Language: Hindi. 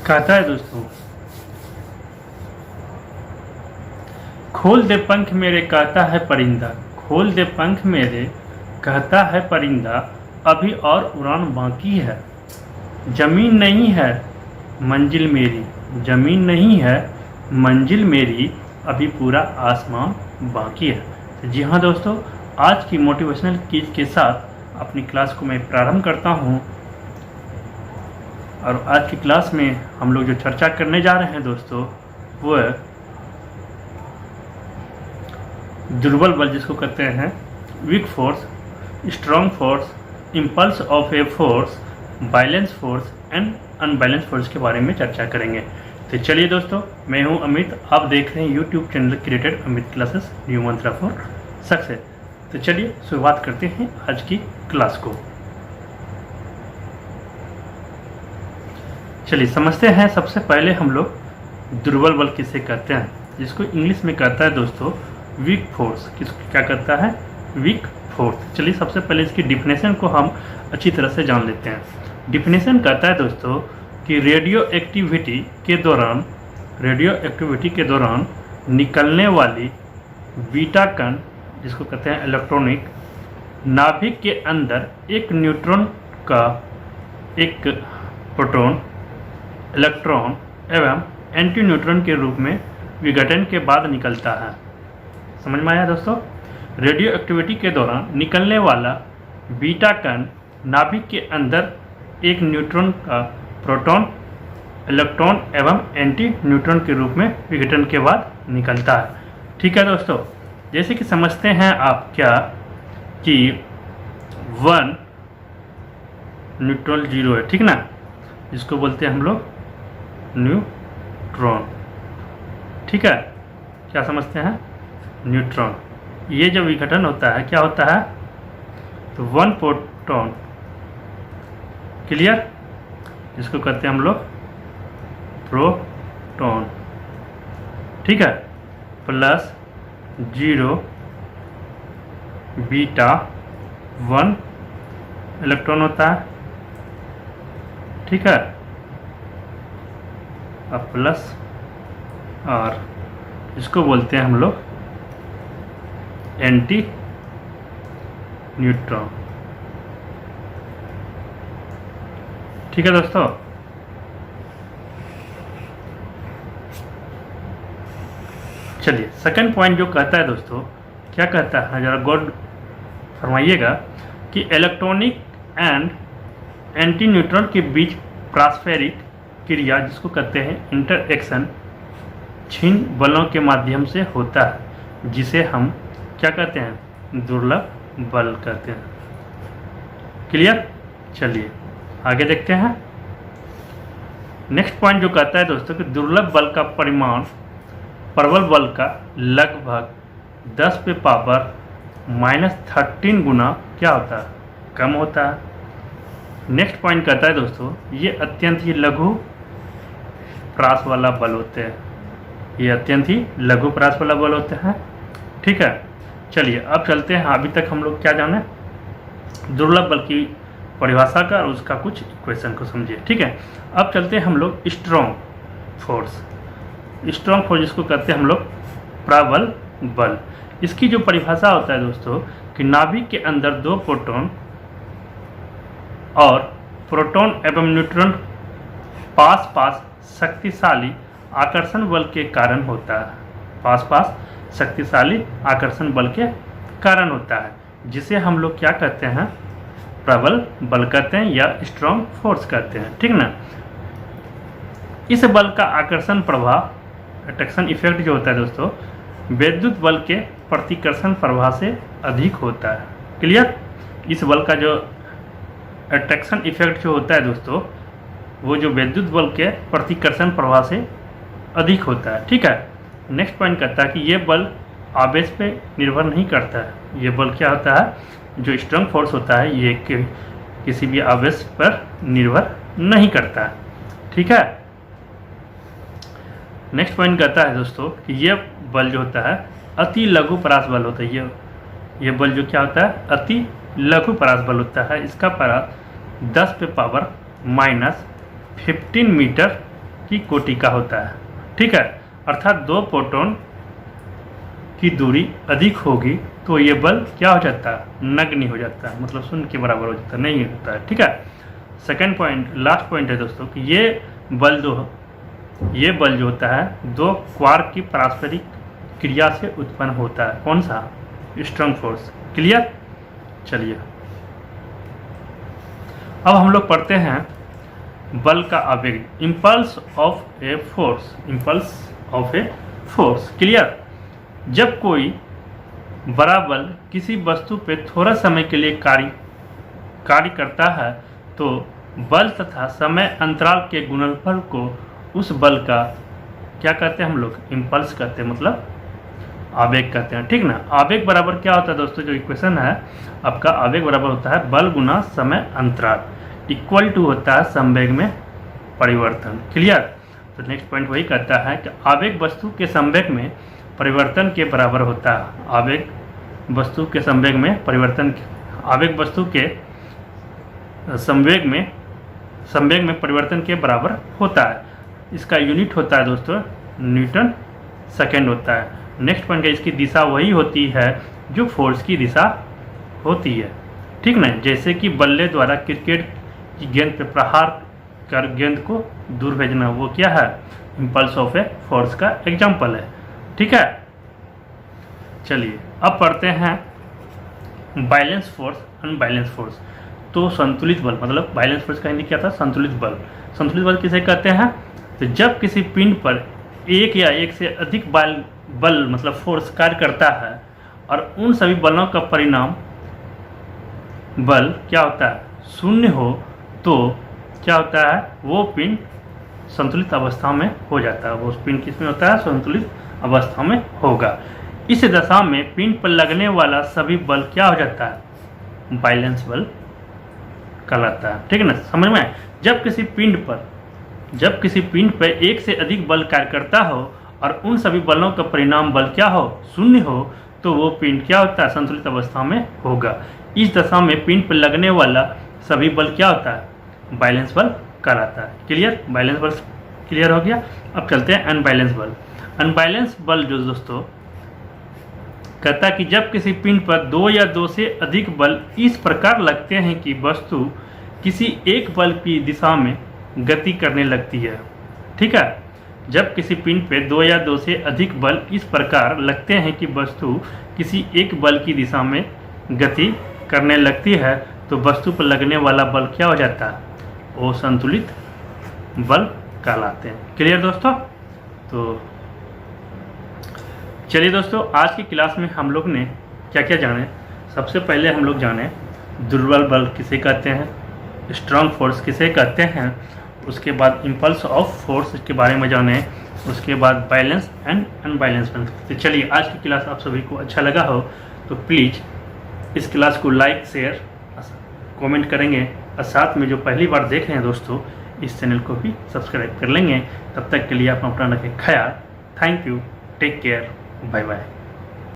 कहता है दोस्तों, खोल दे पंख मेरे कहता है परिंदा, खोल दे पंख मेरे कहता है परिंदा, अभी और उड़ान बाकी है। जमीन नहीं है मंजिल मेरी, जमीन नहीं है मंजिल मेरी, अभी पूरा आसमान बाकी है। तो जी हाँ दोस्तों, आज की मोटिवेशनल चीज़ के साथ अपनी क्लास को मैं प्रारंभ करता हूँ। और आज की क्लास में हम लोग जो चर्चा करने जा रहे हैं दोस्तों, वो है दुर्बल बल, जिसको कहते हैं weak force, strong force, impulse of a force, balance force and unbalance force के बारे में चर्चा करेंगे। तो चलिए दोस्तों, मैं हूं अमित, आप देख रहे हैं YouTube channel created Amit classes new Mantra for success. तो चलिए शुरुआत करते हैं आज की क्लास को। चलिए समझते हैं। सबसे पहले हम लोग दुर्बल बल किसे कहते हैं, जिसको इंग्लिश में कहता है दोस्तों वीक फोर्स। किसको क्या कहता है? Weak force. चलिए सबसे पहले इसकी डिफिनेशन को हम अच्छी तरह से जान लेते हैं। डिफिनेशन कहता है दोस्तों कि रेडियो एक्टिविटी के दौरान निकलने वाली बीटा कण, जिसको कहते हैं इलेक्ट्रॉनिक, नाभिक के अंदर एक न्यूट्रॉन का एक प्रोटॉन, इलेक्ट्रॉन एवं एंटी न्यूट्रॉन के रूप में विघटन के बाद निकलता है। समझ में आया दोस्तों? रेडियो एक्टिविटी के दौरान निकलने वाला बीटा कण नाभिक के अंदर एक न्यूट्रॉन का प्रोटॉन, इलेक्ट्रॉन एवं एंटी न्यूट्रॉन के रूप में विघटन के बाद निकलता है। ठीक है दोस्तों, जैसे कि समझते हैं आप क्या कि 1 न्यूट्रॉन 0 है, ठीक ना, जिसको बोलते हैं हम लोग न्यूट्रॉन। ठीक है, क्या समझते हैं? न्यूट्रॉन। ये जब विघटन होता है क्या होता है? तो 1 प्रोटॉन, क्लियर, जिसको कहते हैं हम लोग प्रोटॉन, ठीक है, प्लस 0 बीटा 1 इलेक्ट्रॉन होता है, ठीक है, अब प्लस और इसको बोलते हैं हम लोग एंटी न्यूट्रॉन। ठीक है दोस्तों, चलिए सेकंड पॉइंट जो कहता है दोस्तों, क्या कहता है जरा गौर फरमाइएगा कि इलेक्ट्रॉनिक एंड एंटी न्यूट्रॉन के बीच पारस्परिक क्रिया, जिसको कहते हैं इंटरएक्शन, क्षीण बलों के माध्यम से होता है, जिसे हम क्या कहते हैं? दुर्लभ बल कहते हैं। क्लियर? चलिए आगे देखते हैं। नेक्स्ट पॉइंट जो कहता है दोस्तों कि दुर्लभ बल का परिमाण प्रबल बल का लगभग 10 पे पावर -13 गुना क्या होता है? कम होता है। नेक्स्ट पॉइंट कहता है दोस्तों, ये अत्यंत ही लघु प्रास वाला बल होते हैं, ये अत्यंत ही लघु प्रास वाला बल होते हैं। ठीक है, चलिए अब चलते हैं। अभी तक हम लोग क्या जाने? दुर्लभ बल की परिभाषा का और उसका कुछ इक्वेशन को समझिए। ठीक है, अब चलते हैं हम लोग स्ट्रॉन्ग फोर्स। स्ट्रॉन्ग फोर्स जिसको कहते हैं हम लोग प्रबल बल। इसकी जो परिभाषा होता है दोस्तों कि नाभिक के अंदर 2 प्रोटॉन और प्रोटॉन एवं न्यूट्रॉन पास पास शक्तिशाली आकर्षण बल के कारण होता है, पास पास शक्तिशाली आकर्षण बल के कारण होता है, जिसे हम लोग क्या कहते हैं? प्रबल बल कहते हैं या स्ट्रॉन्ग फोर्स कहते हैं। ठीक ना, इस बल का आकर्षण प्रभाव, अट्रैक्शन इफेक्ट जो होता है दोस्तों, विद्युत बल के प्रतिकर्षण प्रभाव से अधिक होता है। क्लियर? इस बल का जो अट्रैक्शन इफेक्ट जो होता है दोस्तों, वो जो विद्युत बल के प्रतिकर्षण प्रभाव से अधिक होता है। ठीक है, नेक्स्ट पॉइंट कहता है कि ये बल आवेश पे निर्भर नहीं करता है। ये बल क्या होता है? जो स्ट्रॉन्ग फोर्स होता है, ये किसी भी आवेश पर निर्भर नहीं करता है। ठीक है, नेक्स्ट पॉइंट कहता है दोस्तों कि ये बल जो होता है अति लघु परास बल होता है। ये बल जो क्या होता है? अति लघु परास बल होता है। इसका परास 10 पे पावर -15 मीटर की कोटि का होता है। ठीक है, अर्थात दो प्रोटॉन की दूरी अधिक होगी तो ये बल क्या हो जाता है, नगण्य हो जाता है, मतलब शून्य के बराबर हो जाता है, नहीं होता है। ठीक है, सेकंड पॉइंट, लास्ट पॉइंट है दोस्तों कि ये बल जो होता है दो क्वार्क की पारस्परिक क्रिया से उत्पन्न होता है। कौन सा, स्ट्रॉन्ग फोर्स। क्लियर। चलिए अब हम लोग पढ़ते हैं बल का आवेग, impulse of a force, impulse of a force. Clear. जब कोई बड़ा बल किसी वस्तु पे थोड़ा समय के लिए कार्य करता है तो बल तथा समय अंतराल के गुणनफल को उस बल का क्या कहते हैं हम लोग, इम्पल्स कहते हैं, मतलब आवेग कहते हैं। ठीक ना। आवेग बराबर क्या होता है दोस्तों, जो इक्वेशन है आपका, आवेग बराबर होता है बल गुना समय अंतराल, इक्वल टू होता है संवेग में परिवर्तन। क्लियर। तो नेक्स्ट पॉइंट वही कहता है कि आवेग वस्तु के संवेग में परिवर्तन के बराबर होता है। आवेग वस्तु के संवेग में परिवर्तन, आवेग वस्तु के संवेग में परिवर्तन के बराबर होता है। इसका यूनिट होता है दोस्तों न्यूटन सेकेंड होता है। नेक्स्ट पॉइंट है, इसकी दिशा वही होती है जो फोर्स की दिशा होती है। ठीक ना। जैसे कि बल्ले द्वारा क्रिकेट की गेंद पे प्रहार कर गेंद को दूर भेजना, वो क्या है, इम्पल्स ऑफ ए फोर्स का एग्जाम्पल है। ठीक है। चलिए अब पढ़ते हैं बैलेंस फोर्स, अनबैलेंस फोर्स। तो संतुलित बल, मतलब बैलेंस फोर्स का हिंदी क्या था, संतुलित बल। संतुलित बल किसे कहते हैं, तो जब किसी पिंड पर एक या एक से अधिक बल मतलब फोर्स कार्य करता है और उन सभी बलों का परिणाम बल क्या होता है, शून्य हो, तो क्या होता है, वो पिंड संतुलित अवस्था में हो जाता है। वो पिंड किस में होता है, संतुलित अवस्था में होगा। इस दशा में पिंड पर लगने वाला सभी बल क्या हो जाता है, बैलेंस बल कहलाता है। ठीक है ना, समझ में। जब किसी पिंड पर एक से अधिक बल कार्य करता हो और उन सभी बलों का परिणाम बल क्या हो, शून्य हो, तो वो पिंड क्या होता है, संतुलित अवस्था में होगा। इस दशा में पिंड पर लगने वाला सभी बल क्या होता है, बैलेंस बल कहलाता है। क्लियर। बैलेंस बल क्लियर हो गया। अब चलते हैं अनबैलेंस बल। अनबैलेंस बल जो दोस्तों कहता है कि जब किसी पिंड पर दो या दो से अधिक बल इस प्रकार लगते हैं कि वस्तु किसी एक बल की दिशा में गति करने लगती है। ठीक है। जब किसी पिंड पे दो या दो से अधिक बल इस प्रकार लगते हैं कि वस्तु किसी एक बल की दिशा में गति करने लगती है तो वस्तु पर लगने वाला बल क्या हो जाता है, वो संतुलित बल कहलाते हैं। क्लियर दोस्तों। तो चलिए दोस्तों, आज की क्लास में हम लोग ने क्या क्या जाने। सबसे पहले हम लोग जाने दुर्बल बल किसे कहते हैं, स्ट्रॉन्ग फोर्स किसे कहते हैं, उसके बाद इम्पल्स ऑफ फोर्स के बारे में जाने, उसके बाद बैलेंस एंड अनबैलेंस बल। तो चलिए, आज की क्लास आप सभी को अच्छा लगा हो तो प्लीज़ इस क्लास को लाइक शेयर कमेंट करेंगे और साथ में जो पहली बार देख रहे हैं दोस्तों, इस चैनल को भी सब्सक्राइब कर लेंगे। तब तक के लिए आप अपना रखें ख्याल। Thank you, take care, bye bye.